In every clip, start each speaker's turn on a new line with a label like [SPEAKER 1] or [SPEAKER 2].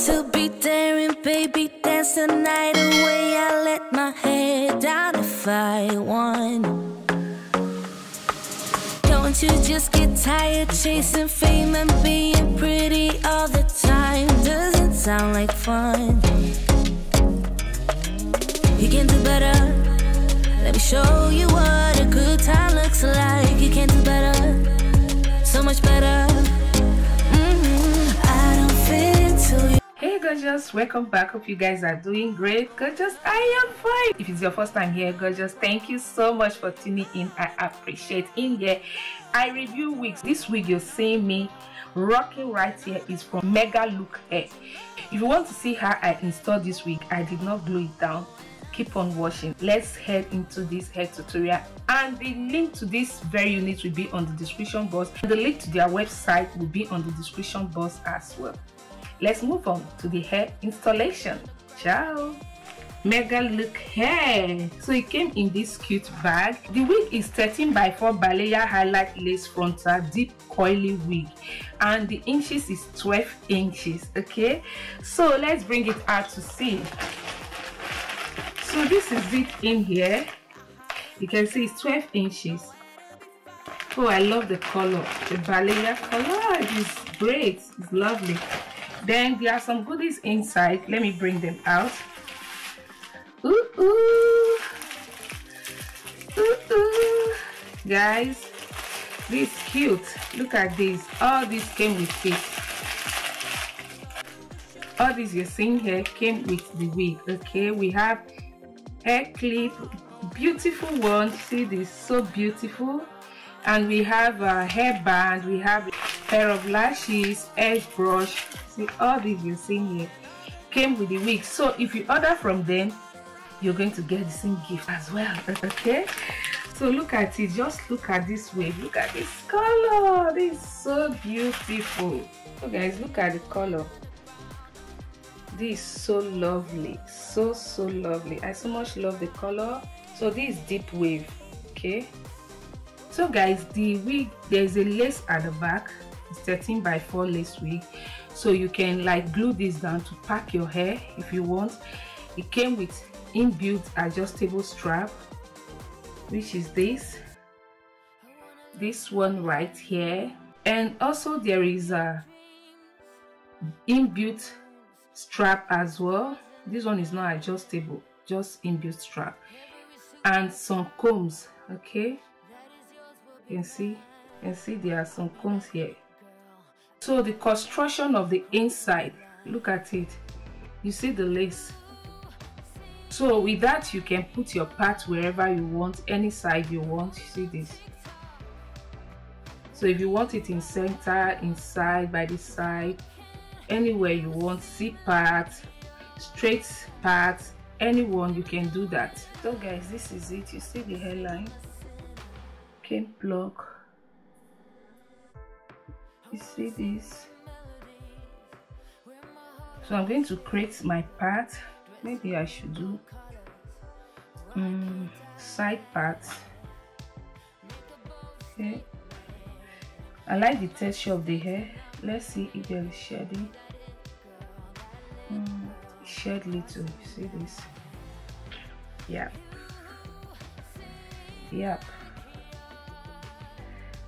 [SPEAKER 1] to be daring, baby, dance the night away. I let my hair down if I want. Don't you just get tired chasing fame and being pretty all the time? Doesn't sound like fun. You can do better. Let me show you what a good time looks like. You can do better, so much better. I don't fit into you.
[SPEAKER 2] Hey gorgeous, welcome back. Hope you guys are doing great. Gorgeous, I am fine. If it's your first time here, gorgeous, thank you so much for tuning in. I appreciate in here. I review wigs. This wig you're seeing me rocking right here is from MegalookHair. If you want to see how I installed this wig, I did not glue it down. Keep on watching. Let's head into this hair tutorial, and the link to this very unit will be on the description box, and the link to their website will be on the description box as well. Let's move on to the hair installation. Ciao. MegalookHair. So it came in this cute bag. The wig is 13 by 4 Balayage highlight lace frontal deep coily wig, and the inches is 12 inches. Okay, so let's bring it out to see. So this is it in here. You can see it's 12 inches. Oh, I love the color. The Balayage color is great. It's lovely. Then there are some goodies inside. Let me bring them out. Ooh, ooh. Ooh, ooh. Guys, this is cute. Look at this. All this came with it. All this you're seeing here came with the wig. Okay, we have hair clip, beautiful one. See this, so beautiful. And we have a hair band, we have a pair of lashes, edge brush. See, all these you're seeing here came with the wig. So if you order from them, you're going to get the same gift as well. Okay, so look at it. Just look at this wig. Look at this color. This is so beautiful. So guys, look at the color. This is so lovely, so lovely. I so much love the color. So this is deep wave. Okay, so guys, the wig, there's a lace at the back. It's 13 by 4 lace wig, so you can like glue this down to pack your hair if you want. It came with inbuilt adjustable strap, which is this one right here, and also there is a inbuilt strap as well. This one is not adjustable, just inbuilt strap, and some combs. Okay, you can see there are some combs here. So the construction of the inside, look at it. You see the lace. So with that, you can put your part wherever you want, any side you want. You see this. So if you want it in center, inside, by the side, anywhere you want, C part, straight part, anyone, you can do that. So guys, this is it. You see the hairline, cane block. You see this. So I'm going to create my part. Maybe I should do side part. Okay, I like the texture of the hair. Let's see if there is shedding. Shed little. You see this? Yep.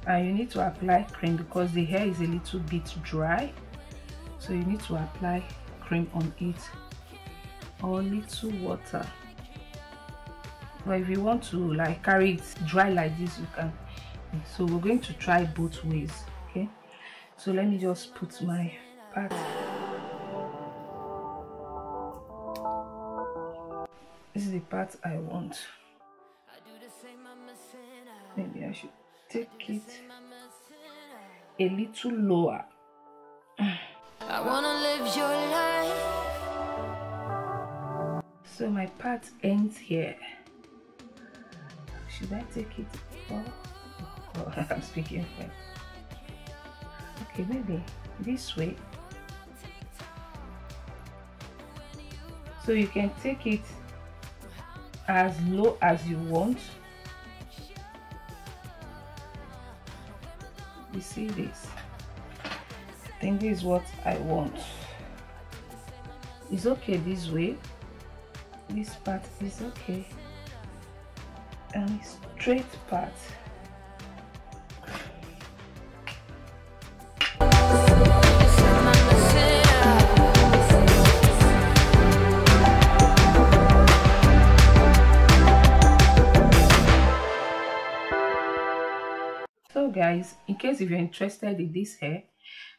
[SPEAKER 2] And you need to apply cream because the hair is a little bit dry, so you need to apply cream on it or little water. But if you want to like carry it dry like this, you can. So we're going to try both ways. Okay, so let me just put my part. This is the part I want. Maybe I should take it a little lower.
[SPEAKER 1] I wanna live your life.
[SPEAKER 2] So my part ends here. Should I take it? Oh, I'm speaking French. Okay, maybe this way. So you can take it as low as you want. You see this? I think this is what I want. It's okay this way. This part is okay, and straight part. So guys, in case if you're interested in this hair,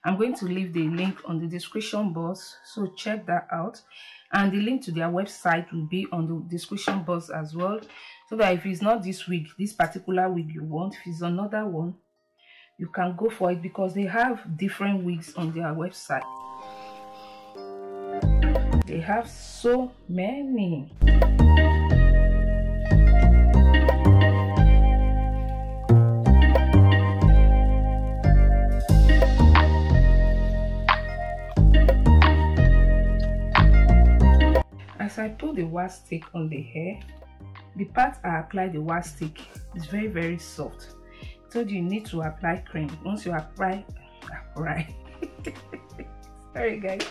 [SPEAKER 2] I'm going to leave the link on the description box, so check that out, and the link to their website will be on the description box as well, so that if it's not this wig, this particular wig you want, if it's another one, you can go for it, because they have different wigs on their website. They have so many. As I put the wax stick on the hair, the part I apply the wax stick is very, very soft. I told you need to apply cream. Once you apply sorry guys,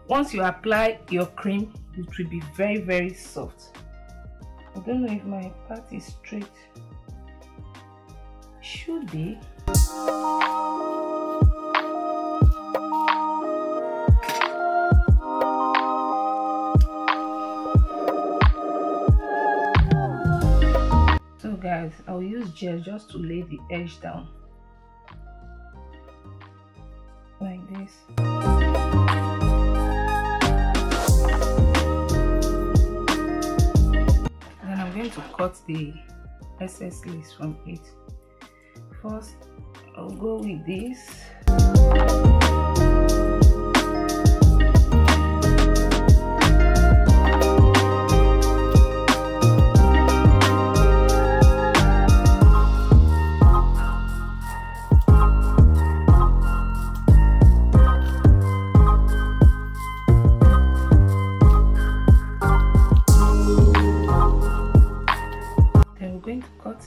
[SPEAKER 2] once you apply your cream, it will be very, very soft. I don't know if my part is straight. Should be. Guys, I'll use gel just to lay the edge down like this. Then I'm going to cut the excess lace from it. First, I'll go with this.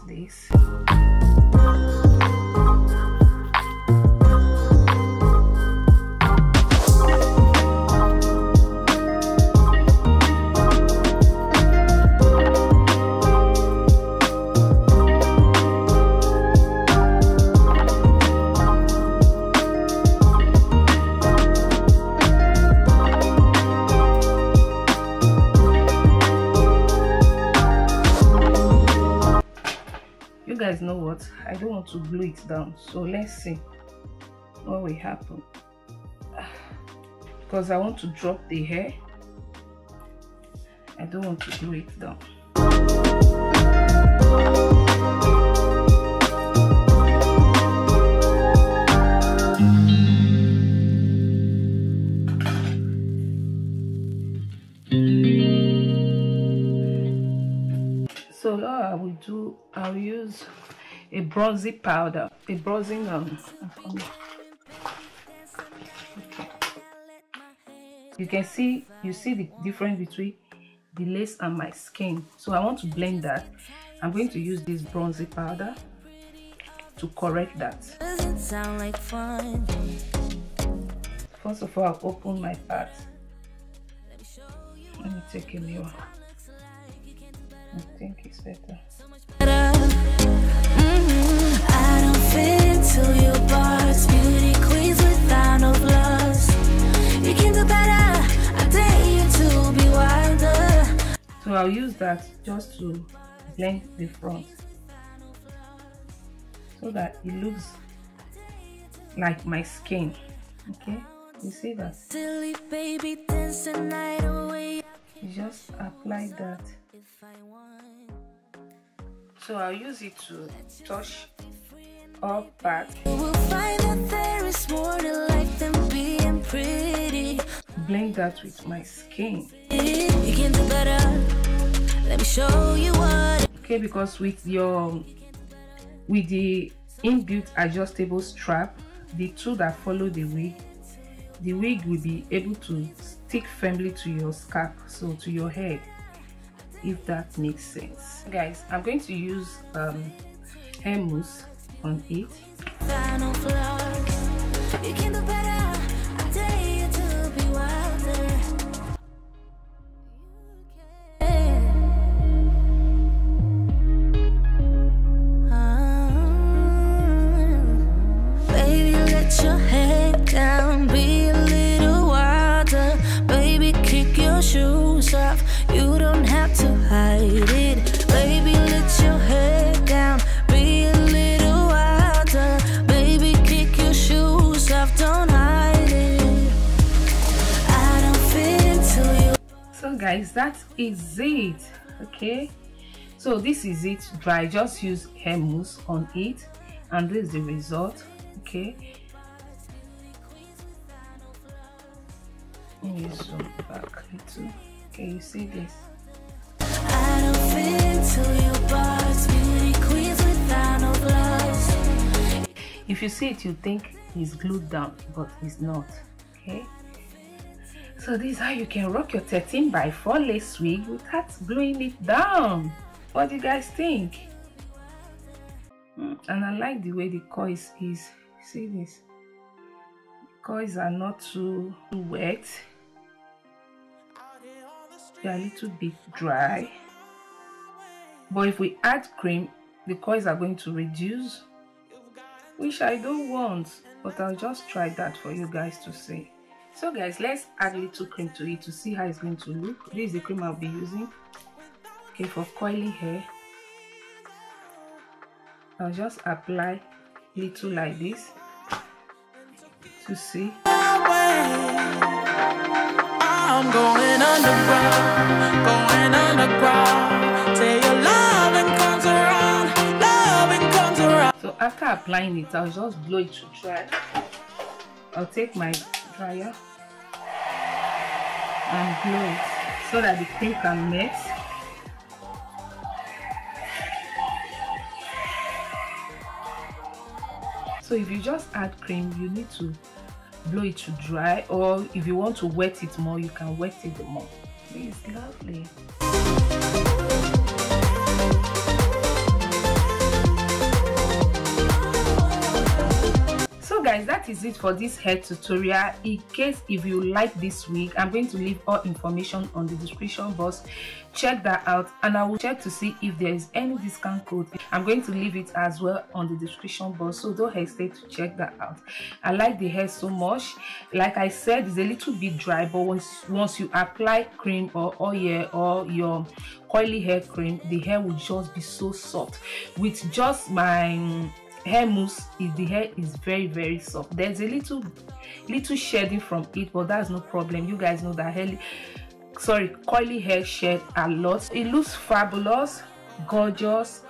[SPEAKER 2] This. You guys know what, I don't want to glue it down, so let's see what will happen, because I want to drop the hair. I don't want to glue it down. So what I will do, I'll use a bronzing powder, a bronzing okay. You see the difference between the lace and my skin. So I want to blend that. I'm going to use this bronzing powder to correct that.
[SPEAKER 1] Doesn't sound like fun.
[SPEAKER 2] First of all, I'll open my part. Let me take a mirror. I think it's better.
[SPEAKER 1] I don't fit into your box. Beauty queens without no flaws. You can do better. I dare you to be wilder.
[SPEAKER 2] So I'll use that just to blend the front, so that it looks like my skin. Okay, you see that?
[SPEAKER 1] Silly baby, dance the night away.
[SPEAKER 2] You just apply that. So I'll use it to touch all parts.
[SPEAKER 1] You will find that there is more to life than being pretty.
[SPEAKER 2] Blend that with my skin.
[SPEAKER 1] You can do better. Let me show you what.
[SPEAKER 2] Okay, because with the inbuilt adjustable strap, the two that follow the wig will be able to stick firmly to your scalp, so to your head, if that makes sense. Guys, I'm going to use hair mousse on it.
[SPEAKER 1] You can do better.
[SPEAKER 2] that is it. Okay, so this is it dry. Just use hair mousse on it, and this is the result. Okay, let me zoom back a little. Okay, you see this.
[SPEAKER 1] I don't fit into your box, beauty queens without no gloves.
[SPEAKER 2] If you see it, you think it's glued down, but it's not. Okay, so this is how you can rock your 13x4 lace wig without gluing it down. What do you guys think? And I like the way the coils is. See this? The coils are not too wet. They are a little bit dry. But if we add cream, the coils are going to reduce, which I don't want, but I'll just try that for you guys to see. So guys, let's add a little cream to it to see how it's going to look. This is the cream I'll be using. Okay, for coily hair, I'll just apply little like this to see.
[SPEAKER 1] I'm going underground. Say your loving comes around, loving comes around.
[SPEAKER 2] So after applying it, I'll just blow it to dry. I'll take my dryer and blow it so that the cream can mix. So if you just add cream, you need to blow it to dry, or if you want to wet it more, you can wet it more. It's lovely. So guys, that is it for this hair tutorial. In case if you like this wig, I'm going to leave all information on the description box. Check that out, and I will check to see if there is any discount code. I'm going to leave it as well on the description box, so don't hesitate to check that out. I like the hair so much. Like I said, it's a little bit dry, but once you apply cream or oil or your coily hair cream, the hair will just be so soft. With just my hair mousse, the hair is very soft. There's a little shedding from it, but that's no problem. You guys know that coily hair shed a lot. It looks fabulous, gorgeous,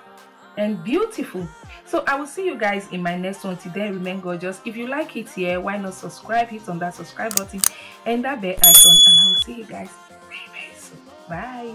[SPEAKER 2] and beautiful. So I will see you guys in my next one. Till then, remain gorgeous. If you like it here, why not subscribe? Hit on that subscribe button and that bell icon, and I will see you guys very soon. Bye.